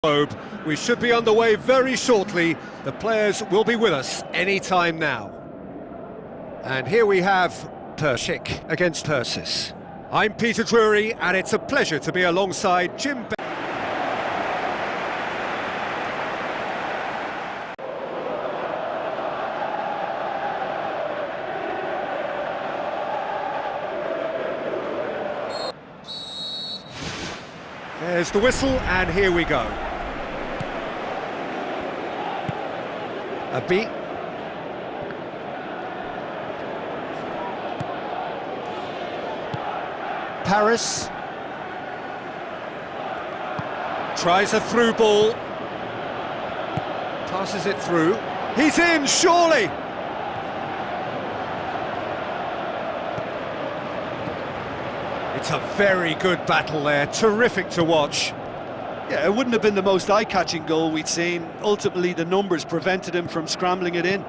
globe. We should be underway very shortly. The players will be with us any time now. And here we have Persik against Persis. I'm Peter Drury, and it's a pleasure to be alongside Jim. There's the whistle, and here we go. A beat. Paris tries a through ball, passes it through. He's in, surely. It's a very good battle there, terrific to watch. Yeah, it wouldn't have been the most eye-catching goal we'd seen. Ultimately, the numbers prevented him from scrambling it in.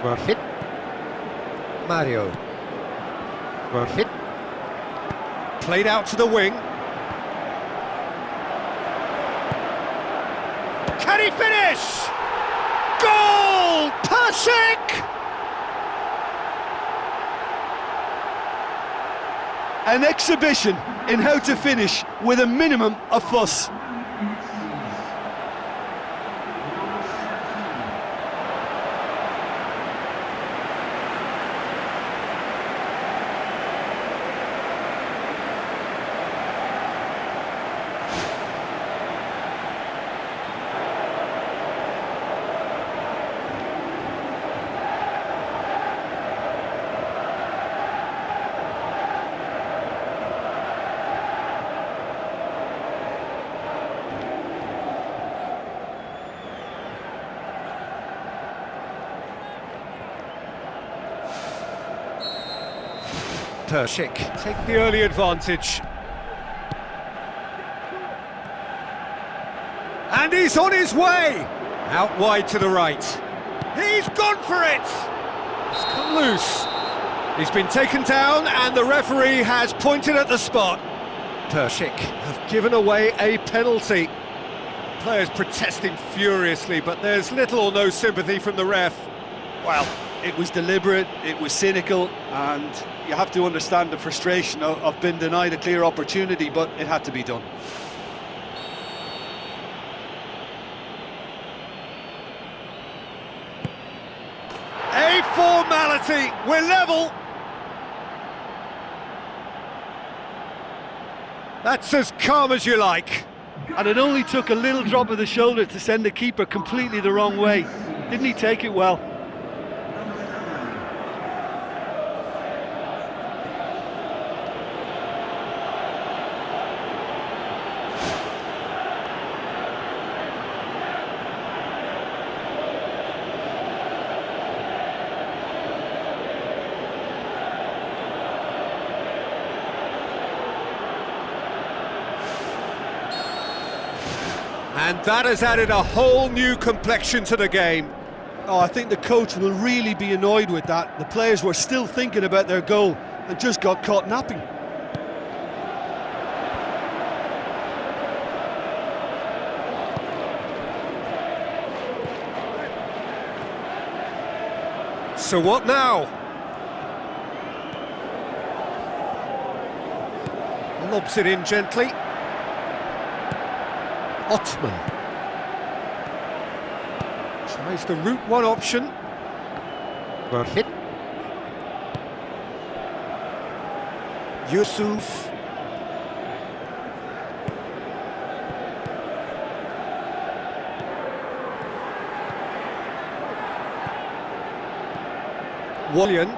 Well hit. Mario. Well hit. Played out to the wing. Can he finish? Goal! Persik! An exhibition in how to finish with a minimum of fuss. Persik take the early advantage. And he's on his way! Out wide to the right. He's gone for it! It's come loose. He's been taken down and the referee has pointed at the spot. Persik have given away a penalty. Players protesting furiously, but there's little or no sympathy from the ref. Well, it was deliberate, it was cynical, and you have to understand the frustration of being denied a clear opportunity, but it had to be done. A formality, we're level. That's as calm as you like. And it only took a little drop of the shoulder to send the keeper completely the wrong way. Didn't he take it well? And that has added a whole new complexion to the game. Oh, I think the coach will really be annoyed with that. The players were still thinking about their goal and just got caught napping. So what now? Lobs it in gently. Otman tries the route one option. Well hit. Yusuf. Wallian.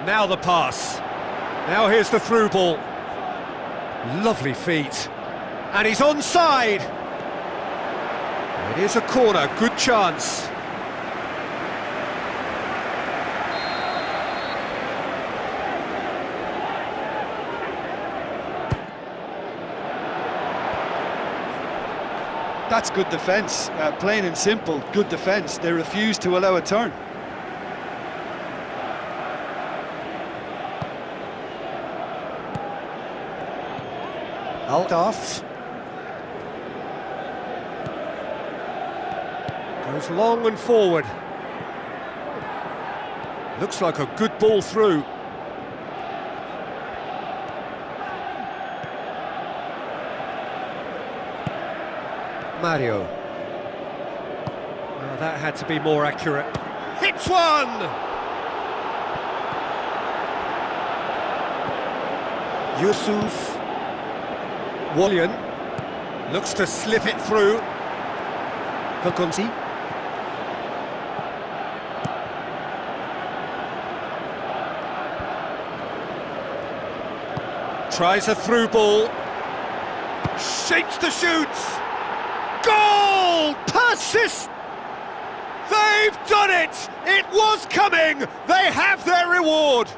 Now the pass. Now here's the through ball. Lovely feet. And he's onside. It is a corner, good chance. That's good defence, plain and simple, good defence. They refused to allow a turn. Out off. Goes long and forward. Looks like a good ball through. Mario. Well, that had to be more accurate. Hits one! Yusuf. Wallian looks to slip it through. Vakunzi. Tries a through ball. Shapes to shoot. Goal! Persist! They've done it! It was coming! They have their reward!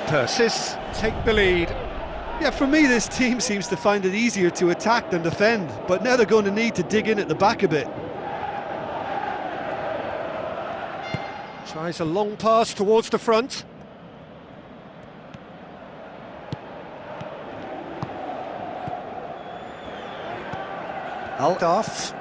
Persis take the lead. Yeah, for me, this team seems to find it easier to attack than defend, but now they're going to need to dig in at the back a bit. Tries a long pass towards the front. Out off.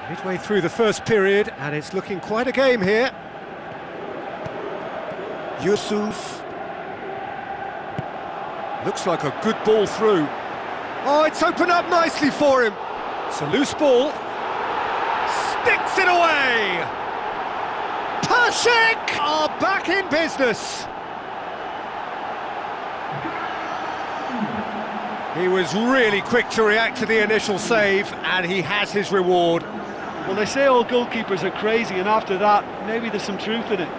Midway through the first period, and it's looking quite a game here. Yusuf. Looks like a good ball through. Oh, it's opened up nicely for him. It's a loose ball. Sticks it away! Persik are back in business. He was really quick to react to the initial save, and he has his reward. Well, they say all goalkeepers are crazy, and after that, maybe there's some truth in it.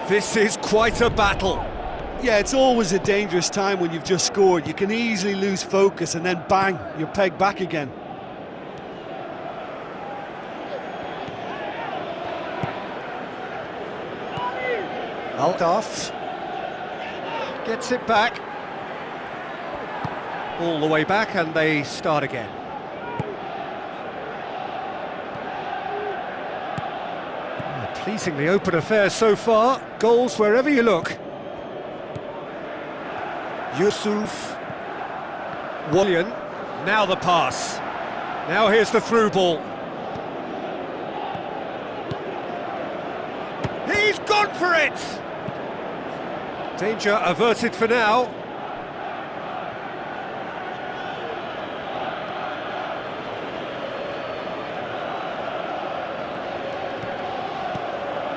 This is quite a battle. Yeah, it's always a dangerous time when you've just scored. You can easily lose focus and then bang, you're pegged back again. Out off. Gets it back. All the way back, and they start again. Pleasingly open affair so far. Goals wherever you look. Yusuf. Wallian. Now the pass. Now here's the through ball. He's gone for it! Danger averted for now.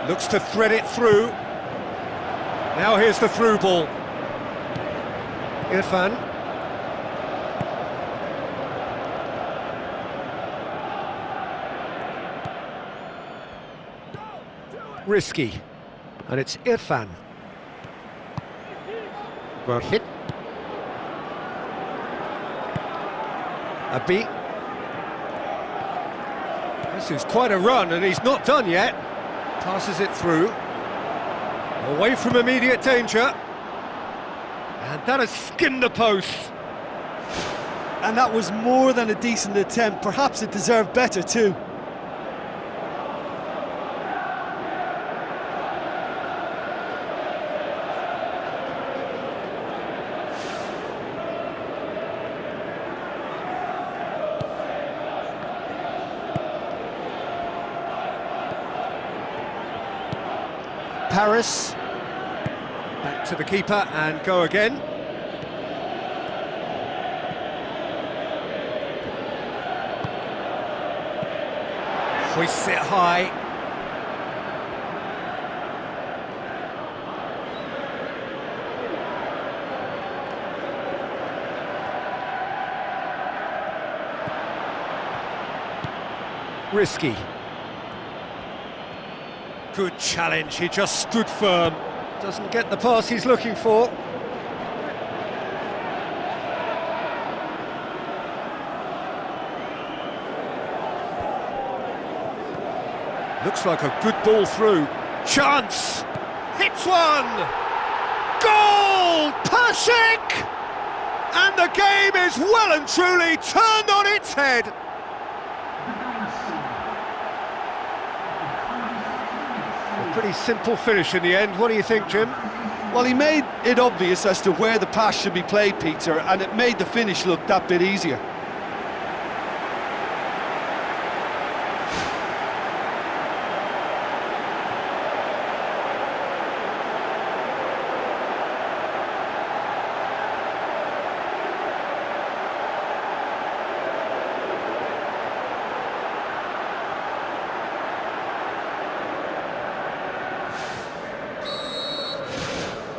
Looks to thread it through. Now here's the through ball. Irfan. Risky. And it's Irfan. Well hit. Abi. This is quite a run, and he's not done yet. Passes it through, away from immediate danger, and that has skimmed the post. And that was more than a decent attempt, perhaps it deserved better too. Paris. Back to the keeper and go again. Hoists it high. Risky. Good challenge, he just stood firm. Doesn't get the pass he's looking for. Looks like a good ball through. Chance! Hits one! Goal! Persik! And the game is well and truly turned on its head. A pretty simple finish in the end. What do you think, Jim? Well, he made it obvious as to where the pass should be played, Peter, and it made the finish look that bit easier.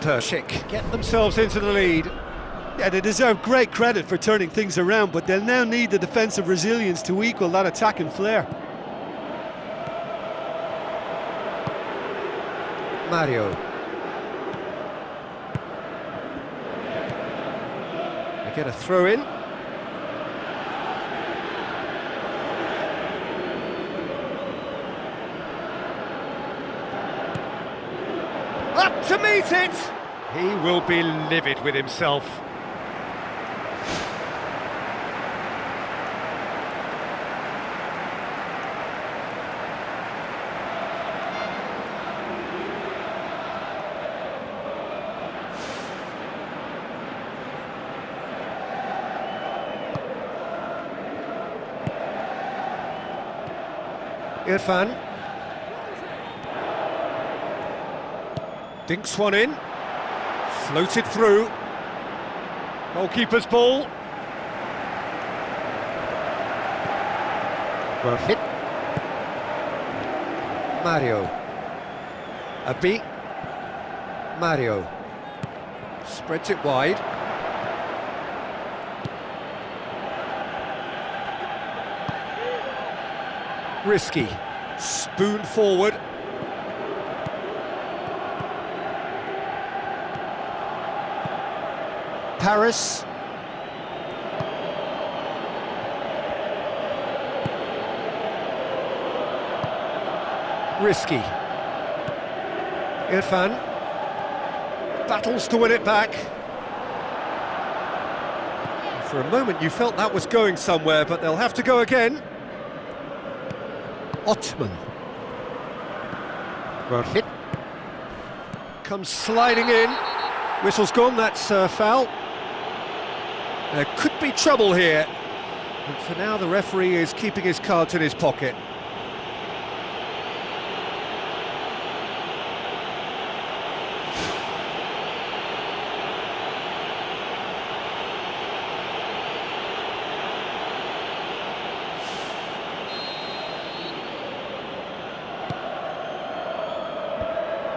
Persik get themselves into the lead. Yeah, they deserve great credit for turning things around, but they'll now need the defensive resilience to equal that attacking flair. Mario. They get a throw in. Up to meet it! He will be livid with himself. Irfan. Dinks one in, floated through, goalkeeper's ball. Well hit. Mario. A beat. Mario. Spreads it wide. Risky. Spoon forward. Paris. Risky. Irfan battles to win it back. For a moment you felt that was going somewhere, but they'll have to go again. Otman. Well hit. Comes sliding in. Whistle's gone, that's foul. There could be trouble here. But for now, the referee is keeping his cards in his pocket.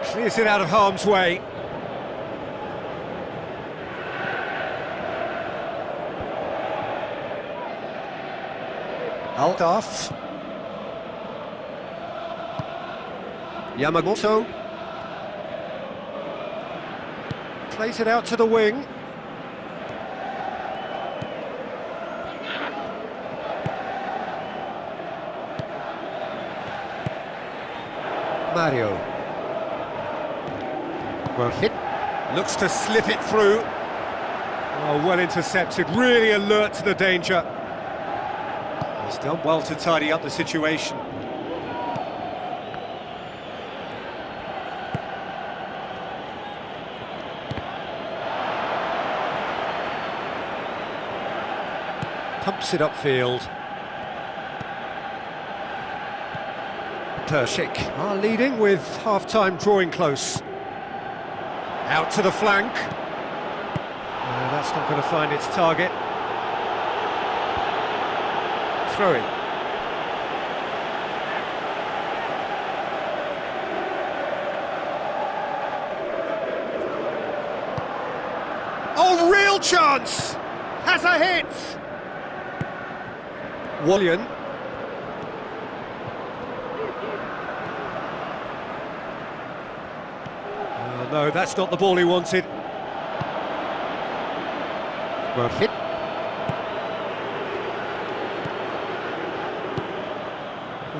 Clears it out of harm's way. Altaf. Yamamoto. Plays it out to the wing. Mario. Well hit. Looks to slip it through. Oh, well intercepted, really alert to the danger. He's done well to tidy up the situation. Pumps it upfield. Persik are leading with half-time drawing close. Out to the flank. That's not going to find its target. Throw-in. Oh, real chance! Has a hit! Wallian. No, that's not the ball he wanted. Well hit.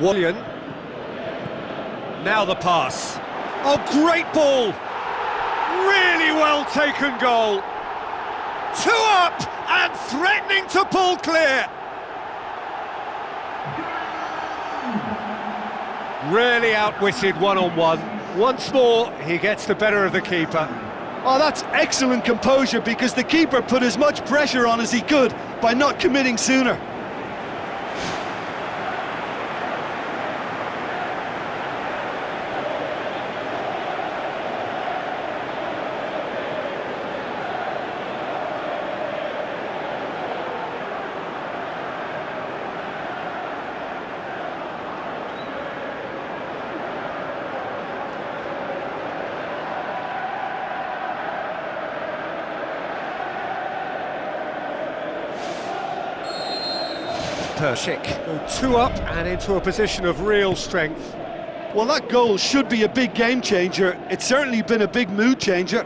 Wallian. Now the pass. Oh, great ball! Really well taken goal. 2 up and threatening to pull clear. Really outwitted one-on-one. Once more, he gets the better of the keeper. Oh, that's excellent composure, because the keeper put as much pressure on as he could by not committing sooner. Persik go 2 up and into a position of real strength. Well, that goal should be a big game changer. It's certainly been a big mood changer.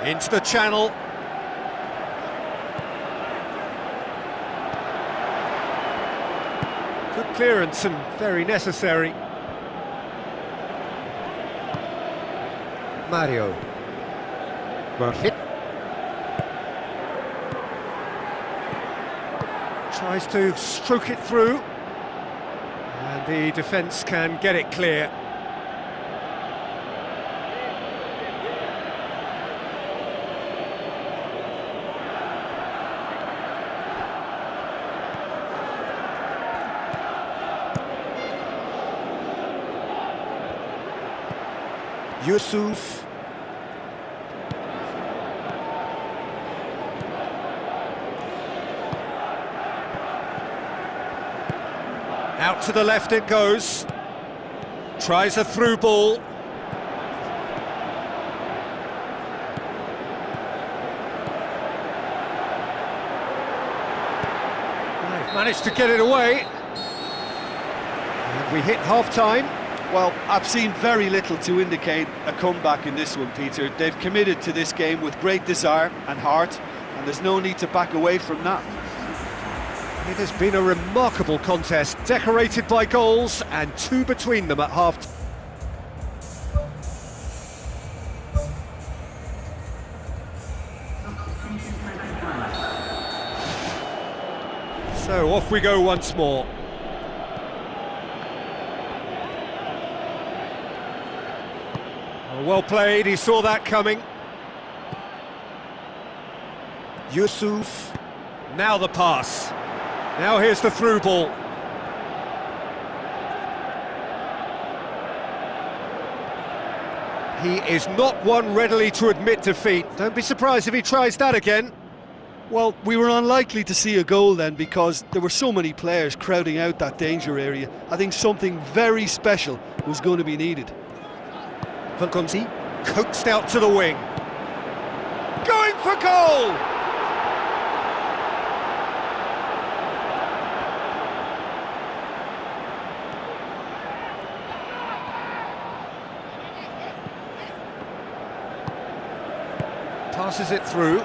Into the channel. Good clearance and very necessary. Mario. Well hit. Tries to stroke it through. And the defence can get it clear. Yusuf. Out to the left it goes. Tries a through ball. They've managed to get it away. And we hit half-time. Well, I've seen very little to indicate a comeback in this one, Peter. They've committed to this game with great desire and heart, and there's no need to back away from that. It has been a remarkable contest, decorated by goals, and 2 between them at half. So off we go once more. Well played, he saw that coming. Yusuf. Now the pass. Now here's the through ball. He is not one readily to admit defeat. Don't be surprised if he tries that again. Well, we were unlikely to see a goal then, because there were so many players crowding out that danger area. I think something very special was going to be needed. Valconzi coaxed out to the wing. Going for goal! Passes it through.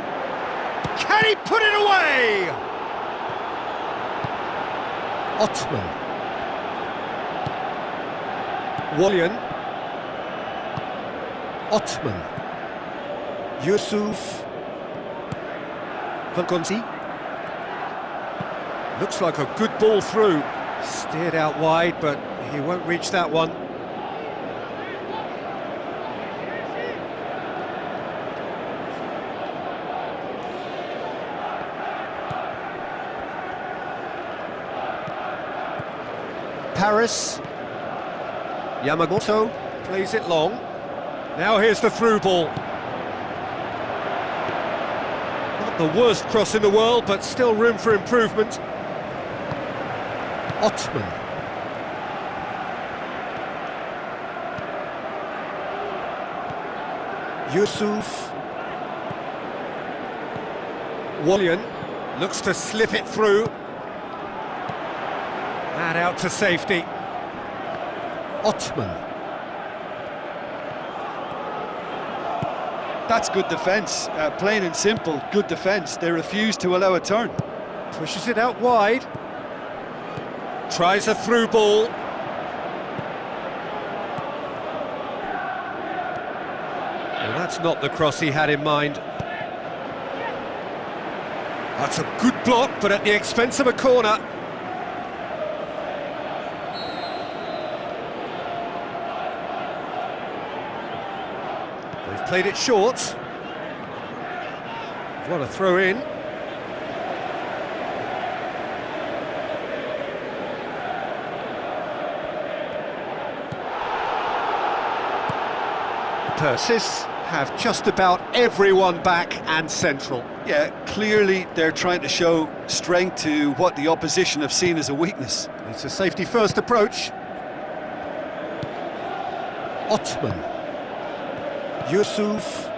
Can he put it away? Ottman. Wallian. Ottman. Yusuf. Valconzi. Looks like a good ball through. Steered out wide, but he won't reach that one. Paris. Yamamoto plays it long. Now here's the through ball. Not the worst cross in the world, but still room for improvement. Ottman. Yusuf. Wallian looks to slip it through. And out to safety. Ottman. That's good defence, plain and simple, good defence. They refuse to allow a turn. Pushes it out wide. Tries a through ball. Well, that's not the cross he had in mind. That's a good block, but at the expense of a corner. They've played it short. What a throw in. Persis have just about everyone back and central. Yeah, clearly they're trying to show strength to what the opposition have seen as a weakness. It's a safety-first approach. Ottman. Yusuf.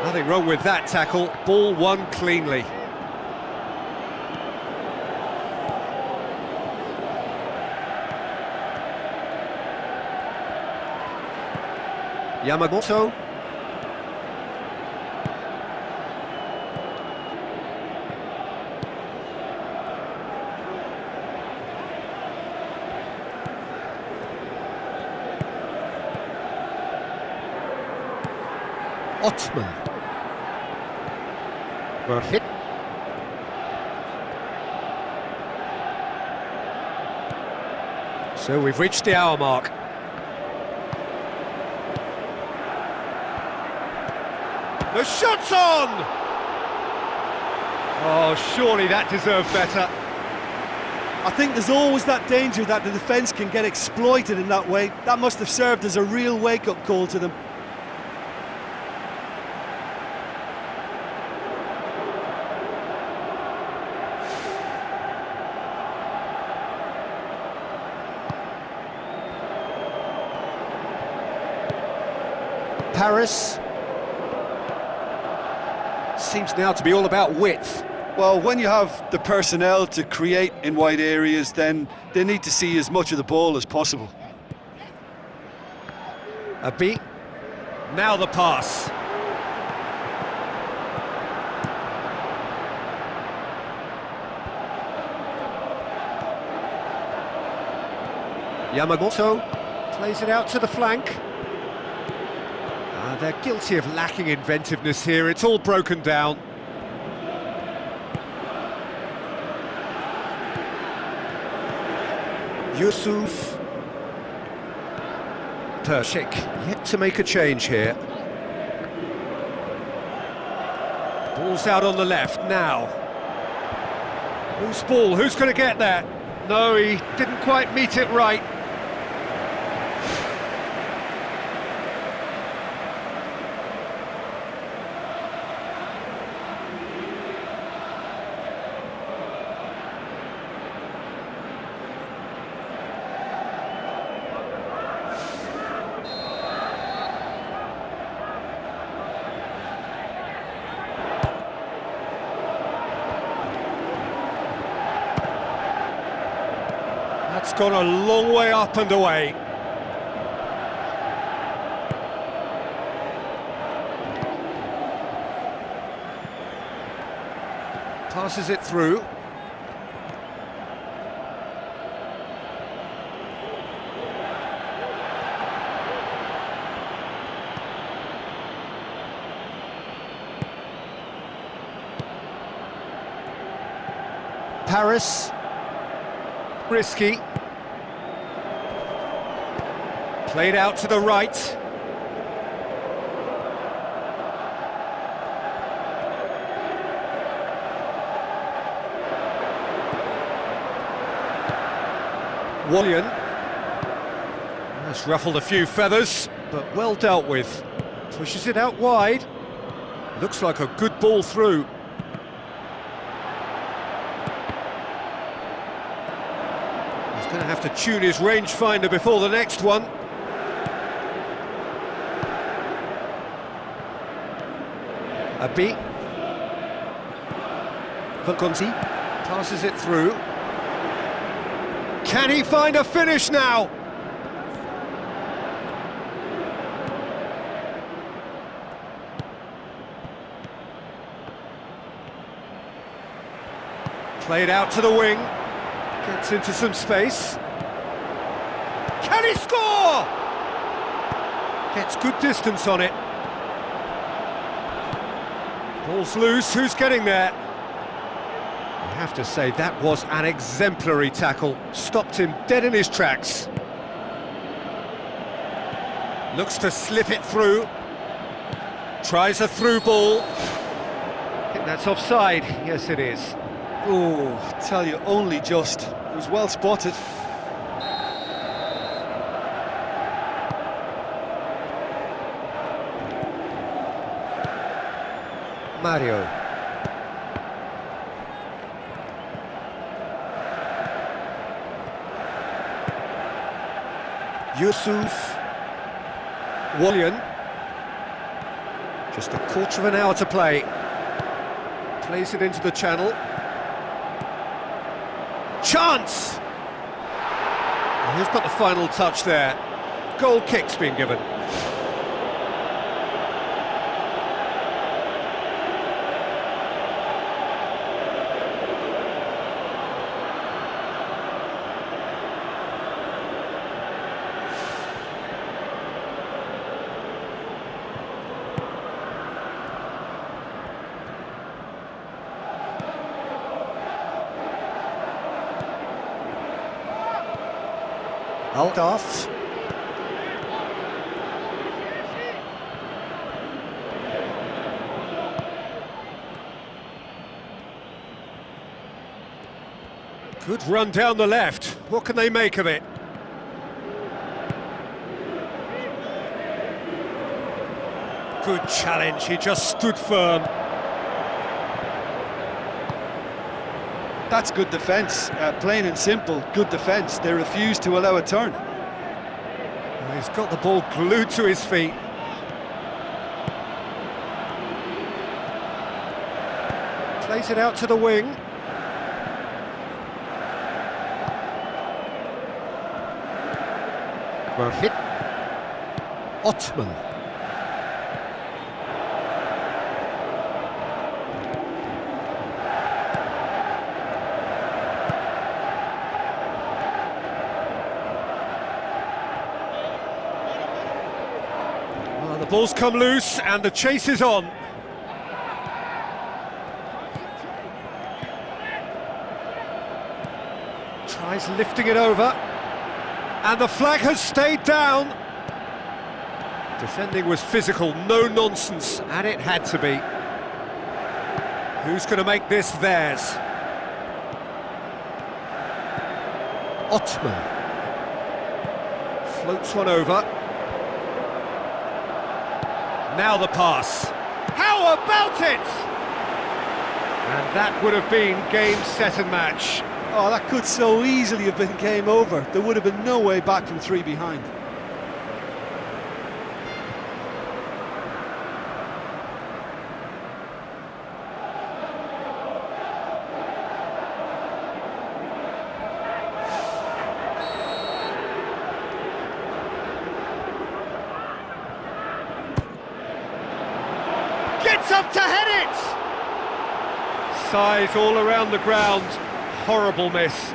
Nothing wrong with that tackle. Ball won cleanly. Yamamoto. Ottman. Hit. So we've reached the hour mark. The shot's on! Oh, surely that deserved better. I think there's always that danger that the defence can get exploited in that way. That must have served as a real wake-up call to them. Paris. Seems now to be all about width. Well, when you have the personnel to create in wide areas, then they need to see as much of the ball as possible. A beat. Now the pass. Yamamoto plays it out to the flank. They're guilty of lacking inventiveness here. It's all broken down. Yusuf. Persik yet to make a change here. Ball's out on the left now. Loose ball, who's going to get there? No, he didn't quite meet it right. That's gone a long way up and away. Passes it through. Paris. Risky. Played out to the right. Wallian. That's ruffled a few feathers, but well dealt with. Pushes it out wide. Looks like a good ball through. He's going to have to tune his rangefinder before the next one. Abi. Valgonzi passes it through. Can he find a finish now? Played out to the wing. Gets into some space. Can he score? Gets good distance on it. Ball's loose, who's getting there? I have to say, that was an exemplary tackle. Stopped him dead in his tracks. Looks to slip it through. Tries a through ball. I think that's offside. Yes, it is. Oh, I tell you, only just. It was well spotted. Mario. Yusuf. Wallian. Just a quarter of an hour to play. Plays it into the channel. Chance! And who's got the final touch there? Goal kick's been given. Aldaf. Good run down the left. What can they make of it? Good challenge, he just stood firm. That's good defence, plain and simple, good defence. They refuse to allow a turn. Well, he's got the ball glued to his feet. Plays it out to the wing. Well hit. Ottman. The ball's come loose and the chase is on. Tries lifting it over. And the flag has stayed down. Defending was physical, no nonsense, and it had to be. Who's going to make this theirs? Ottman. Floats one over. Now the pass. How about it? And that would have been game, set and match. Oh, that could so easily have been game over. There would have been no way back from 3 behind. Gets up to head it! Size all around the ground. Horrible miss.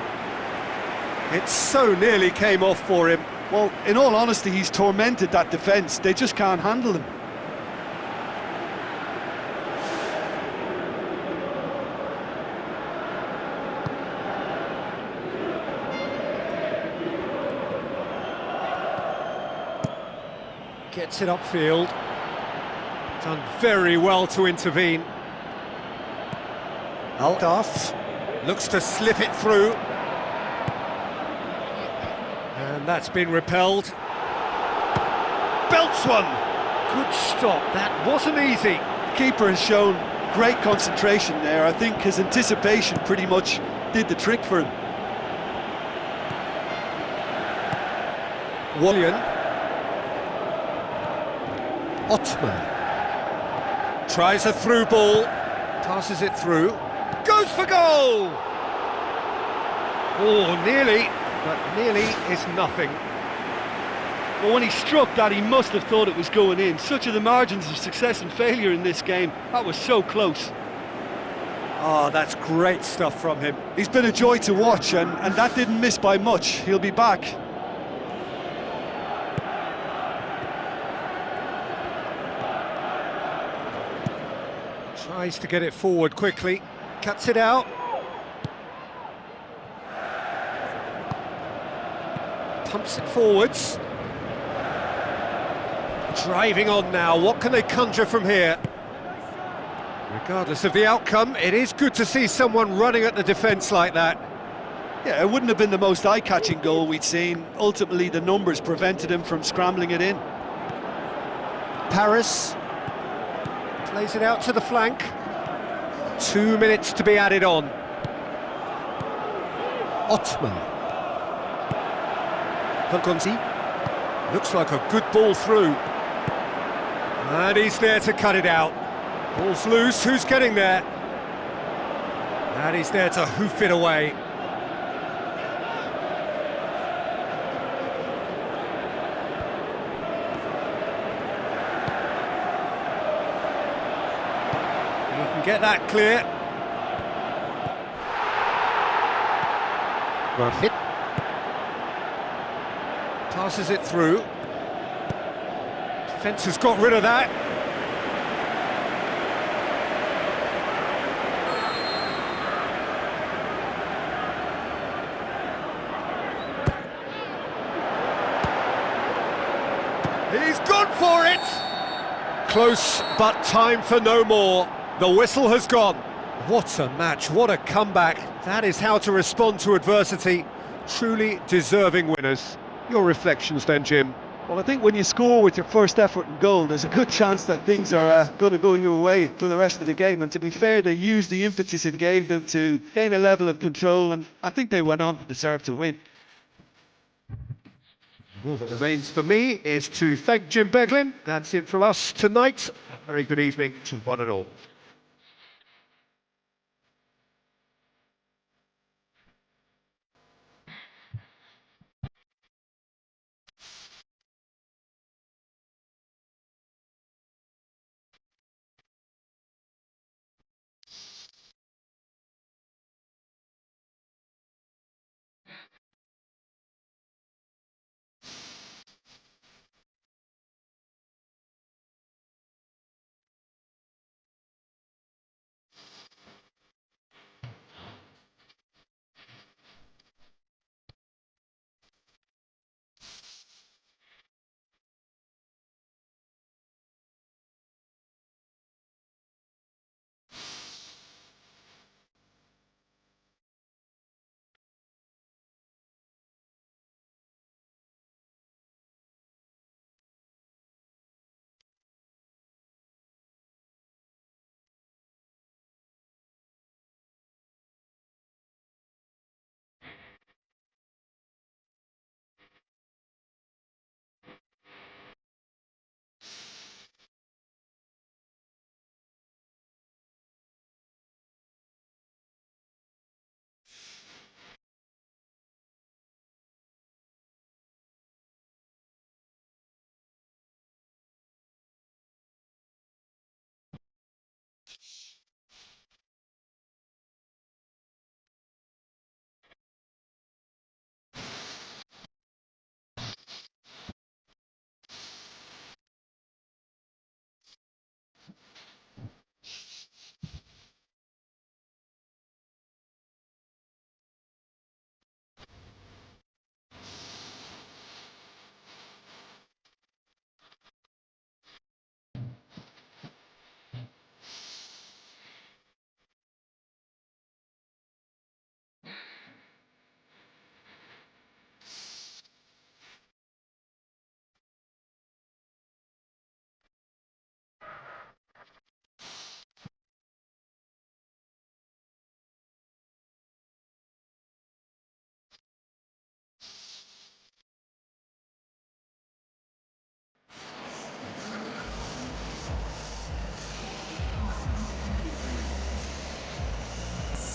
It so nearly came off for him. Well, in all honesty, he's tormented that defence. They just can't handle him. Gets it upfield. Done very well to intervene. Aldaf looks to slip it through. And that's been repelled. Belts one! Good stop, that wasn't easy. Keeper has shown great concentration there. I think his anticipation pretty much did the trick for him. Wallian. Ottman. Tries a through ball. Passes it through. Goes for goal! Oh, nearly, but nearly is nothing. Well, when he struck that, he must have thought it was going in. Such are the margins of success and failure in this game. That was so close. Oh, that's great stuff from him. He's been a joy to watch, and that didn't miss by much. He'll be back. Tries to get it forward quickly. Cuts it out. Pumps it forwards. Driving on now, what can they conjure from here? Regardless of the outcome, it is good to see someone running at the defence like that. Yeah, it wouldn't have been the most eye-catching goal we'd seen. Ultimately, the numbers prevented him from scrambling it in. Paris plays it out to the flank. 2 minutes to be added on. Ottman. Valgonzi. Looks like a good ball through. And he's there to cut it out. Ball's loose, who's getting there? And he's there to hoof it away. He can get that clear. Well hit. Passes it through. Defence has got rid of that. He's gone for it! Close, but time for no more. The whistle has gone. What a match, what a comeback. That is how to respond to adversity. Truly deserving winners. Your reflections then, Jim? Well, I think when you score with your first effort and goal, there's a good chance that things are going to go your way for the rest of the game. And to be fair, they used the impetus it gave them to gain a level of control, and I think they went on to deserve to win. All that remains for me is to thank Jim Beglin. That's it from us tonight. A very good evening to one and all.